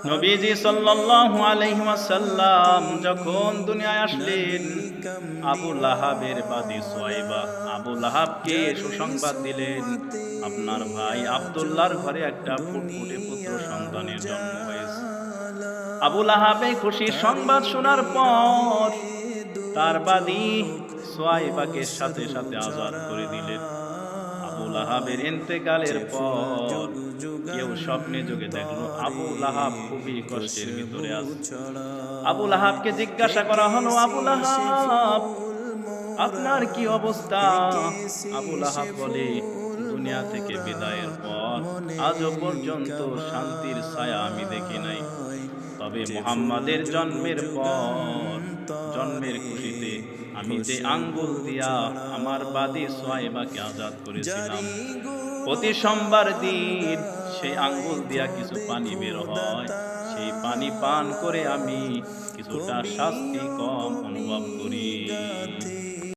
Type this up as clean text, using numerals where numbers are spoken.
নবীজি সাল্লাল্লাহু আলাইহি ওয়াসাল্লাম যখন দুনিয়ায় আসলেন, আবু লাহাবের বাদী সুয়াইবা আবু লাহাবকে সুসংবাদ দিলেন, আপনার ভাই আব্দুল্লাহর ঘরে একটা ফুটফুটে পুত্র সন্তানের জন্ম হয়েছে। আবু লাহাব এই খুশির সংবাদ শোনার পর তার বাদী সুয়াইবাকে সাথে সাথে আজাদ করে দিলেন। আবু লাহাবের ইন্তেকালের পর কেউ স্বপ্নে যোগে দেখলো আবু লাহাব খুবই কষ্টের ভিতরে আছে। আবু লাহাবকে জিজ্ঞাসা করা হলো, আবু লাহাব আপনার কি অবস্থা? আবু লাহাব বলে, দুনিয়া থেকে বিদায়ের পর আজও পর্যন্ত শান্তির ছায়া আমি দেখি নাই। তবে মুহাম্মাদের জন্মের পর জন্মের খুশিতে আমি যে আঙ্গুল দিয়া আমার বাদী সুয়াইবাকে আজাদ করেছিলাম, প্রতি সোমবার দিন সেই আঙ্গুল দিয়া কিছু পানি বের হয়, সেই পানি পান করে আমি কিছুটা শাস্তি কম অনুভব